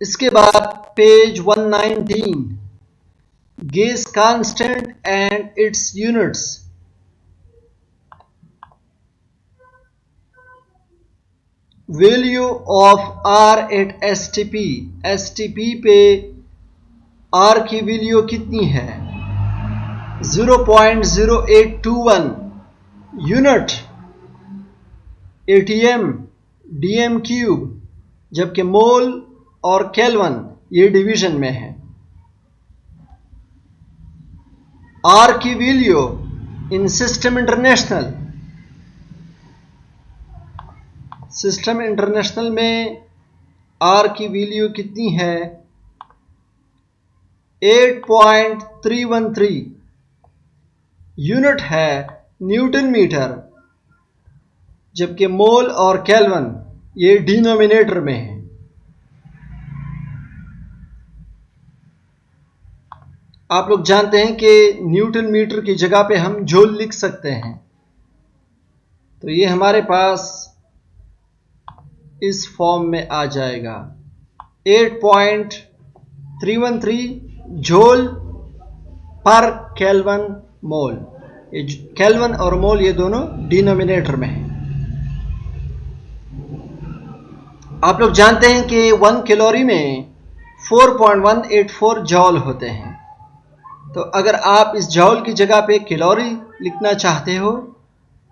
इसके बाद page 119, gas constant and its units. Value of R at STP. STP पे R की value कितनी है? 0.0821 यूनिट एटीएम डीएम क्यूब, जबकि मोल और केल्विन ये डिवीजन में है। आर की वैल्यू इन सिस्टम इंटरनेशनल में आर की वैल्यू कितनी है? 8.313 यूनिट है न्यूटन मीटर, जबकि मोल और केल्विन ये डिनोमिनेटर में है। आप लोग जानते हैं कि न्यूटन मीटर की जगह पे हम जूल लिख सकते हैं, तो ये हमारे पास इस फॉर्म में आ जाएगा 8.313 जूल पर केल्विन मोल। ये केल्विन और मोल ये दोनों डिनोमिनेटर में हैं। आप लोग जानते हैं कि 1 कैलोरी में 4.184 जॉल होते हैं। तो अगर आप इस जॉल की जगह पे कैलोरी लिखना चाहते हो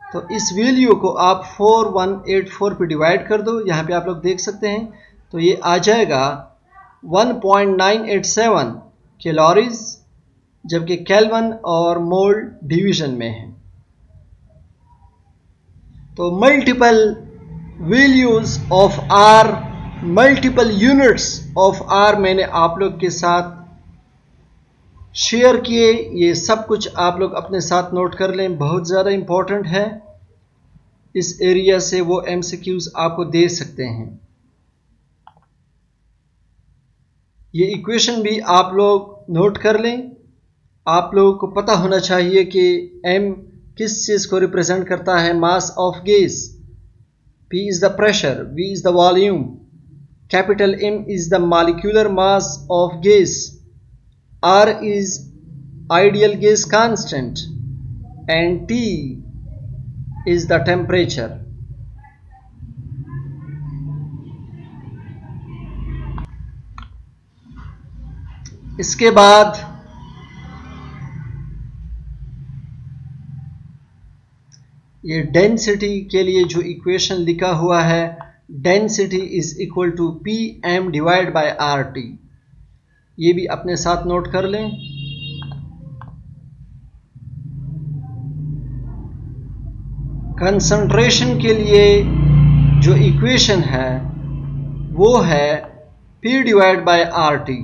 तो इस वैल्यू को आप 4184 पे डिवाइड कर दो। यहाँ पे आप लोग देख सकते हैं, तो ये आ जाएगा 1.987 कैलोरीज, जबकि केल्विन और मोल डिवीजन में है। तो multiple values of R, multiple units of R मैंने आप लोग के साथ शेयर किए। ये सब कुछ आप लोग अपने साथ नोट कर लें, बहुत ज़्यादा इम्पोर्टेंट है। इस एरिया से वो एमसीक्यूज आपको दे सकते हैं। ये इक्वेशन भी आप लोग नोट कर लें। आप लोगों को पता होना चाहिए कि m किस चीज़ को रिप्रेजेंट करता है? Mass of gas. P is the pressure, V is the volume, capital M is the molecular mass of gas, R is ideal gas constant, and T is the temperature. इसके बाद ये density के लिए जो equation लिखा हुआ है, density is equal to P M divide by R T, ये भी अपने साथ नोट कर लें। कंसंट्रेशन के लिए जो इक्वेशन है वो है P divide by R T.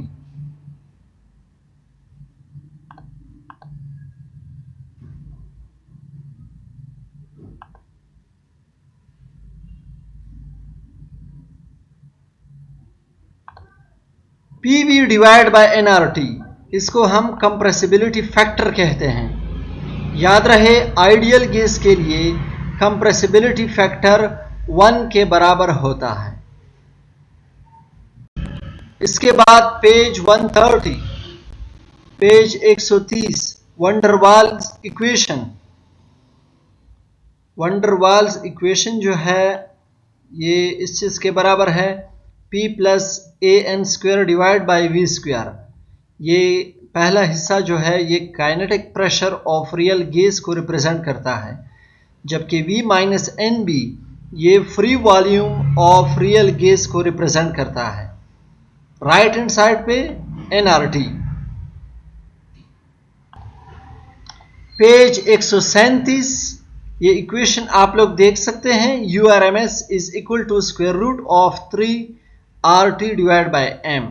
PV divide by nRT, इसको हम कंप्रेसिबिलिटी फैक्टर कहते हैं। याद रहे आइडियल गैस के लिए कंप्रेसिबिलिटी फैक्टर 1 के बराबर होता है। इसके बाद पेज 130, पेज 130, वंडरवाल्स इक्वेशन। वंडरवाल्स इक्वेशन जो है ये इस चीज़ के बराबर है P plus AN² divide by V²। ये पहला हिस्सा जो है ये kinetic pressure of real gas को रिप्रेजेंट करता है, जबकि V माइनस NB ये free volume of real gas को रिप्रेजेंट करता है। राइट हैंड साइड पे nRT। पेज 137, ये इक्वेशन आप लोग देख सकते हैं। URMS is equal to square root of 3RT divide by M,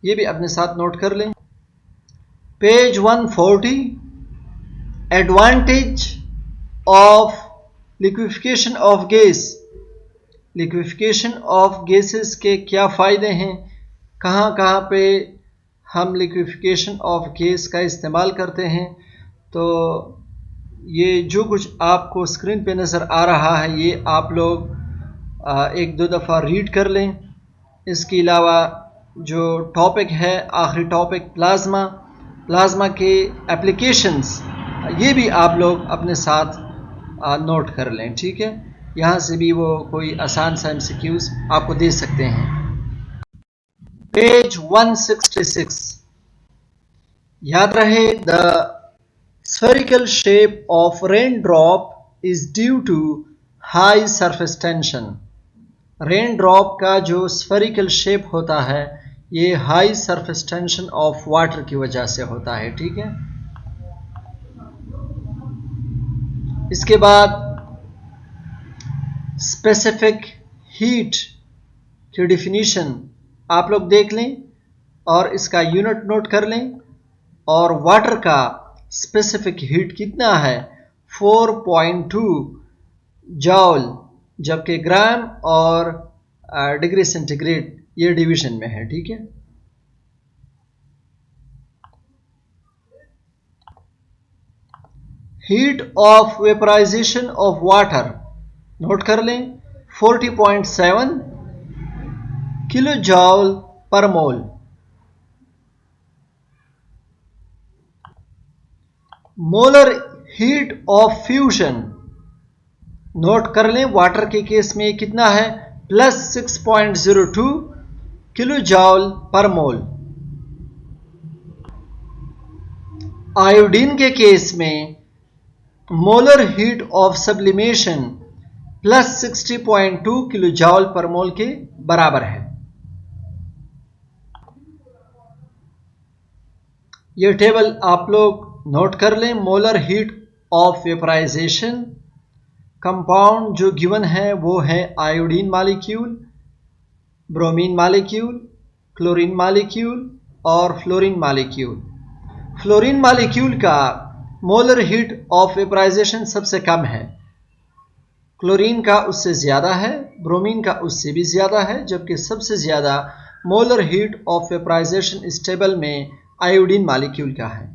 ये भी अपने साथ नोट कर लें। पेज 140, advantage of liquefaction of gas. Liquefaction of gases के क्या फ़ायदे हैं, कहाँ कहाँ पे हम लिक्विफिकेशन ऑफ गैस का इस्तेमाल करते हैं। तो ये जो कुछ आपको स्क्रीन पे नज़र आ रहा है ये आप लोग एक दो दफ़ा रीड कर लें। इसके अलावा जो टॉपिक है, आखिरी टॉपिक प्लाज्मा के एप्लीकेशंस, ये भी आप लोग अपने साथ नोट कर लें। ठीक है, यहाँ से भी वो कोई आसान सा MCQs आपको दे सकते हैं। पेज 166, याद रहे, the spherical shape of raindrop is due to high surface tension। Rain drop का जो स्फेरिकल शेप होता है ये high surface tension of water की वजह से होता है। ठीक है, इसके बाद स्पेसिफिक हीट की डिफिनीशन आप लोग देख लें और इसका यूनिट नोट कर लें। और वाटर का स्पेसिफिक हीट कितना है, 4.2 जॉल, जबकि ग्राम और डिग्री सेंटीग्रेड ये डिवीजन में है। ठीक है, heat of vaporisation of water note कर लें, 40.7 kilo joule per mole. Molar heat of fusion note कर लें, वाटर के केस में कितना है, +6.02 किलो जॉल पर मोल। आयोडीन के केस में molar heat of sublimation +60.2 kilo joule per मोल के बराबर है। यह टेबल आप लोग नोट कर लें। Molar heat of vaporisation, compound जो गिवन है वो है iodine molecule, bromine molecule, chlorine molecule और फ्लोरीन मॉलिक्यूल। फ्लोरीन मॉलिक्यूल का मोलर हीट ऑफ वेपराइजेशन सबसे कम है, क्लोरीन का उससे ज़्यादा है, ब्रोमीन का उससे भी ज़्यादा है, जबकि सबसे ज़्यादा मोलर हीट ऑफ वेपराइजेशन इस टेबल में आयोडीन मॉलिक्यूल का है।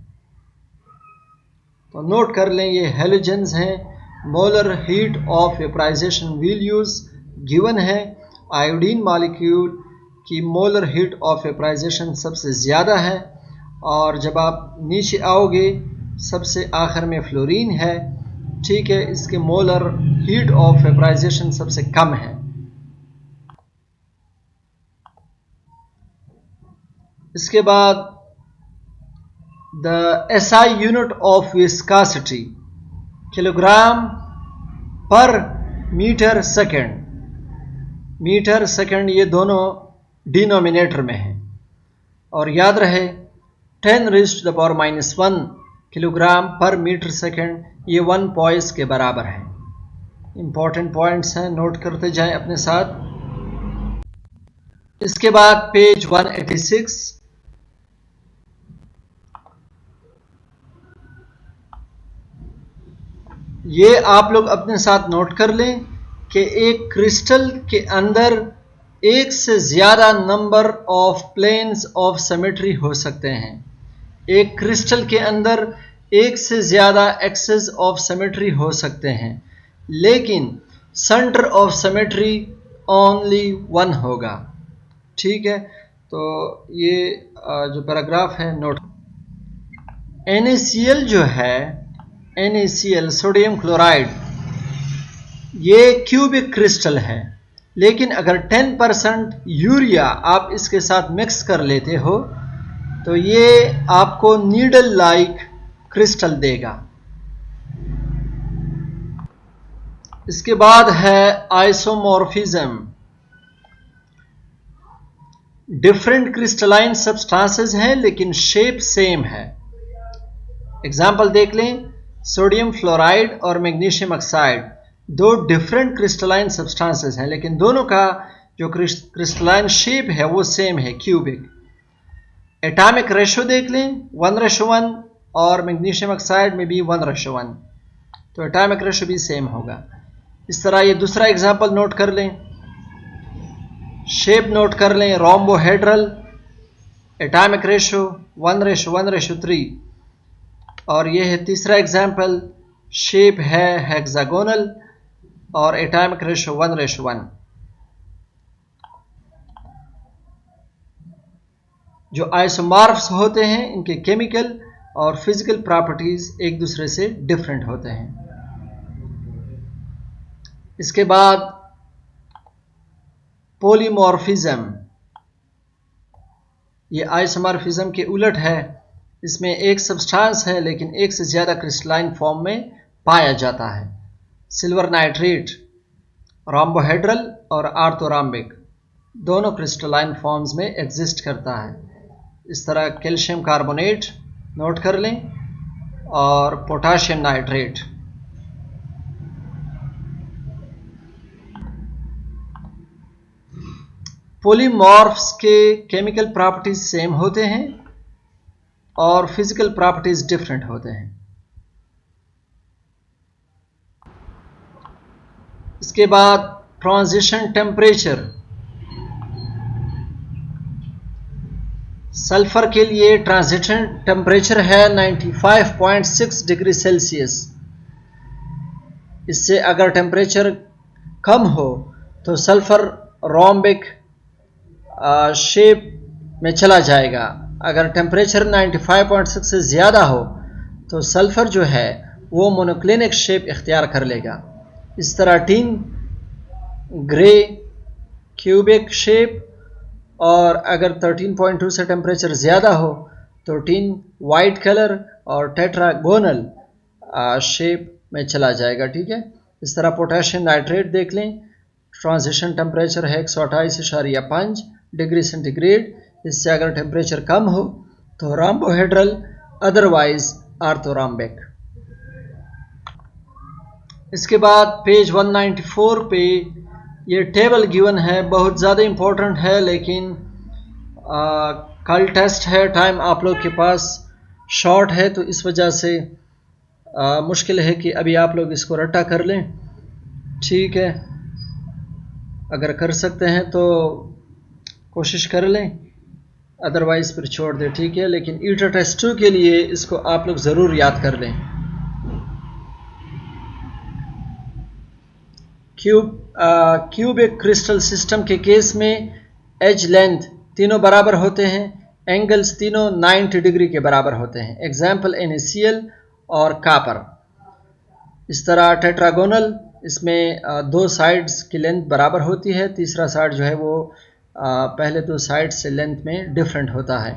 तो नोट कर लें, ये हेलोजेंस हैं। Molar heat of vaporisation values given है। आयोडीन मॉलिक्यूल की मोलर हीट ऑफ वेपराइजेशन सबसे ज़्यादा है, और जब आप नीचे आओगे सबसे आखिर में फ्लोरीन है। ठीक है, इसके मोलर हीट ऑफ वेपराइजेशन सबसे कम है। इसके बाद the SI unit of viscosity, kilogram पर मीटर सेकेंड। मीटर सेकेंड ये दोनों डिनोमिनेटर में हैं, और याद रहे 10⁻⁻1 किलोग्राम पर मीटर सेकेंड ये 1 पॉइस के बराबर है। इंपॉर्टेंट पॉइंट्स हैं, नोट करते जाएं अपने साथ। इसके बाद पेज 186, ये आप लोग अपने साथ नोट कर लें कि एक क्रिस्टल के अंदर एक से ज़्यादा number of planes of symmetry हो सकते हैं। एक क्रिस्टल के अंदर एक से ज़्यादा एक्सेस ऑफ सिमेट्री हो सकते हैं, लेकिन सेंटर ऑफ सिमेट्री ओनली 1 होगा। ठीक है, तो ये जो पैराग्राफ है नोट। NaCl जो है, NaCl सोडियम क्लोराइड, ये क्यूबिक क्रिस्टल है, लेकिन अगर 10% यूरिया आप इसके साथ मिक्स कर लेते हो तो ये आपको नीडल लाइक क्रिस्टल देगा। इसके बाद है आइसोमॉर्फिज्म। डिफरेंट क्रिस्टलाइन सब्सटेंसेस हैं लेकिन शेप सेम है। एग्जाम्पल देख लें, सोडियम फ्लोराइड और मैग्नीशियम ऑक्साइड दो डिफरेंट क्रिस्टलाइन सब्सटेंसेस हैं, लेकिन दोनों का जो क्रिस्टलाइन शेप है वो सेम है, क्यूबिक। एटॉमिक रेशो देख लें, 1:1, और मैग्नीशियम ऑक्साइड में भी 1:1, तो एटॉमिक रेशो भी सेम होगा। इस तरह ये दूसरा एग्जाम्पल नोट कर लें, शेप नोट कर लें, रोम्बोहेड्रल, एटॉमिक रेशो 1:1:3, और ये है तीसरा एग्जाम्पल, शेप है हेक्सागोनल और एटॉमिक रेशो 1:1। जो आइसोमॉर्फ्स होते हैं इनके केमिकल और फिजिकल प्रॉपर्टीज एक दूसरे से डिफरेंट होते हैं। इसके बाद पॉलीमॉर्फिज्म, ये आइसोमॉर्फिज्म के उलट है। इसमें एक सब्सटेंस है लेकिन एक से ज़्यादा क्रिस्टलाइन फॉर्म में पाया जाता है। सिल्वर नाइट्रेट रोम्बोहेड्रल और आर्थोरॉम्बिक दोनों क्रिस्टलाइन फॉर्म्स में एग्जिस्ट करता है। इस तरह कैल्शियम कार्बोनेट नोट कर लें और पोटाशियम नाइट्रेट। पॉलीमॉर्फ्स के केमिकल प्रॉपर्टीज सेम होते हैं और फिजिकल प्रॉपर्टीज डिफरेंट होते हैं। इसके बाद ट्रांजिशन टेम्परेचर, सल्फर के लिए ट्रांजिशन टेम्परेचर है 95.6 डिग्री सेल्सियस। इससे अगर टेम्परेचर कम हो तो सल्फर रोम्बिक शेप में चला जाएगा। अगर टेम्परेचर 95.6 से ज़्यादा हो तो सल्फर जो है वो मोनोक्लिनिक शेप इख्तियार कर लेगा। इस तरह टिन ग्रे क्यूबिक शेप, और अगर 13.2 से टेम्परेचर ज़्यादा हो तो टिन वाइट कलर और टेट्रागोनल शेप में चला जाएगा। ठीक है। इस तरह पोटेशियम नाइट्रेट देख लें, ट्रांजिशन टेम्परेचर है 128.5 डिग्री सेंटीग्रेड। इससे अगर टेम्परेचर कम हो तो रोम्बोहेड्रल, अदरवाइज आर्थोरॉम्बिक। इसके बाद पेज 194 पे ये टेबल गिवन है, बहुत ज़्यादा इम्पोर्टेंट है लेकिन कल टेस्ट है, टाइम आप लोग के पास शॉर्ट है तो इस वजह से मुश्किल है कि अभी आप लोग इसको रट्टा कर लें। ठीक है, अगर कर सकते हैं तो कोशिश कर लें, अदरवाइज फिर छोड़ दें। ठीक है, लेकिन ईटा टेस्ट 2 के लिए इसको आप लोग ज़रूर याद कर लें। क्यूबिक क्रिस्टल सिस्टम के केस में एज लेंथ तीनों बराबर होते हैं, एंगल्स तीनों 90 डिग्री के बराबर होते हैं। एग्जाम्पल NaCl और कापर। इस तरह टेट्रागोनल, इसमें दो साइड्स की लेंथ बराबर होती है, तीसरा साइड जो है वो पहले दो साइड से लेंथ में डिफरेंट होता है।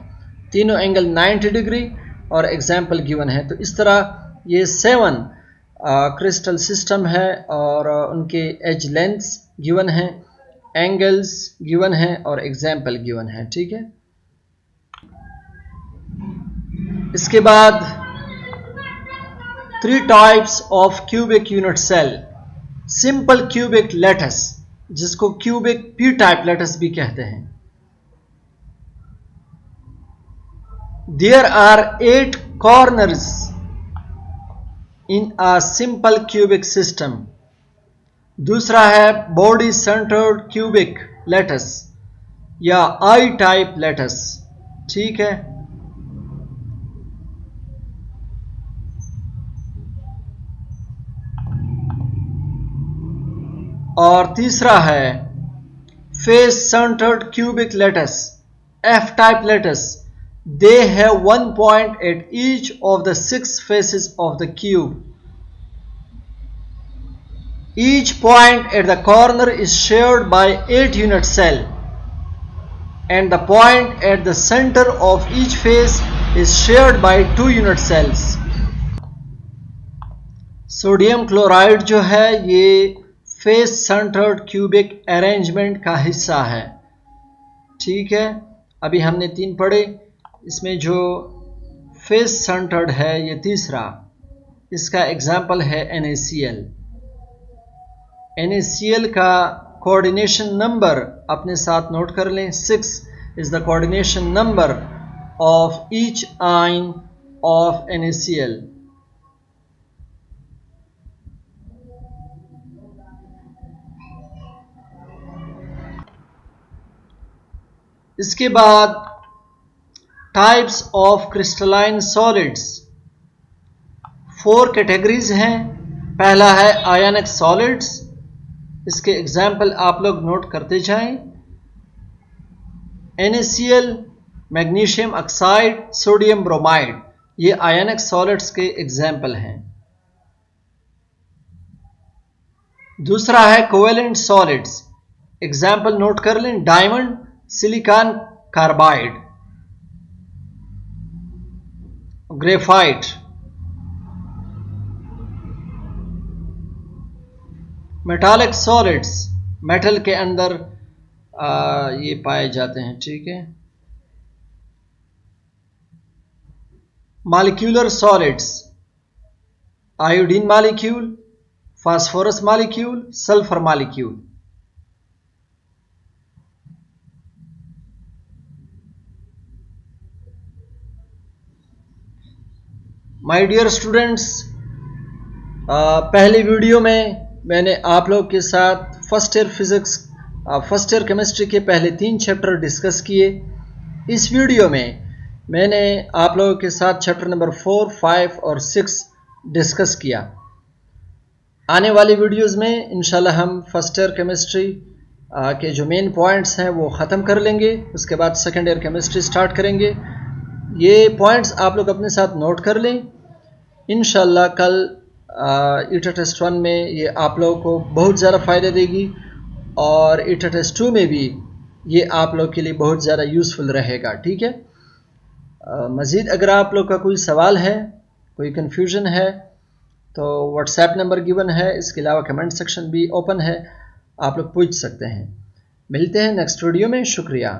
तीनों एंगल 90 डिग्री और एग्जाम्पल गिवन है। तो इस तरह ये 7 क्रिस्टल सिस्टम है और उनके एज लेंथ्स गिवन है, एंगल्स गिवन है और एग्जाम्पल गिवन है। ठीक है। इसके बाद 3 types of cubic unit cell. Simple cubic lattice, जिसको क्यूबिक पी टाइप लैटिस भी कहते हैं। There are 8 corners in a simple cubic system. दूसरा है बॉडी सेंटर्ड क्यूबिक लैटिस या आई टाइप लैटिस। ठीक है। और तीसरा है face centred cubic lattice, F type lattice. They have 1 point at each of the 6 faces of the cube. Each point at the corner is shared by 8 unit cell, and the point at the center of each face is shared by 2 unit cells. Sodium chloride जो है ये face centred cubic arrangement का हिस्सा है। ठीक है, अभी हमने 3 पढ़े, इसमें जो फेस सेंटर्ड है ये तीसरा, इसका एग्जाम्पल है NaCl। NaCl का कोऑर्डिनेशन नंबर अपने साथ नोट कर लें, 6 is the coordination number of each ion of NaCl। इसके बाद types of crystalline solids, 4 categories हैं। पहला है आयनिक सॉलिड्स, इसके एग्जाम्पल आप लोग नोट करते जाएं। NaCl magnesium oxide, sodium bromide, ये आयनिक सॉलिड्स के एग्जाम्पल हैं। दूसरा है कोवेलेंट सॉलिड्स, एग्जाम्पल नोट कर लें, diamond, silicon carbide, graphite. Metallic solids, metal के अंदर ये पाए जाते हैं, ठीक है। Molecular solids, iodine molecule, phosphorus molecule, sulphur molecule. My dear students, पहले वीडियो में मैंने आप लोग के साथ first year physics, first year chemistry के पहले 3 चैप्टर डिस्कस किए। इस वीडियो में मैंने आप लोगों के साथ चैप्टर नंबर 4, 5 और 6 डिस्कस किया। आने वाली वीडियोस में इंशाल्लाह हम फर्स्ट ईयर केमिस्ट्री के जो मेन पॉइंट्स हैं वो ख़त्म कर लेंगे। उसके बाद सेकेंड ईयर केमिस्ट्री स्टार्ट करेंगे। ये पॉइंट्स आप लोग अपने साथ नोट कर लें। इंशाल्लाह कल ईटा टेस्ट 1 में ये आप लोगों को बहुत ज़्यादा फ़ायदा देगी और ईटा टेस्ट 2 में भी ये आप लोग के लिए बहुत ज़्यादा यूज़फुल रहेगा, ठीक है। मज़ीद अगर आप लोग का कोई सवाल है, कोई कन्फ्यूजन है, तो व्हाट्सएप नंबर गिवन है। इसके अलावा कमेंट सेक्शन भी ओपन है, आप लोग पूछ सकते हैं। मिलते हैं नेक्स्ट वीडियो में। शुक्रिया।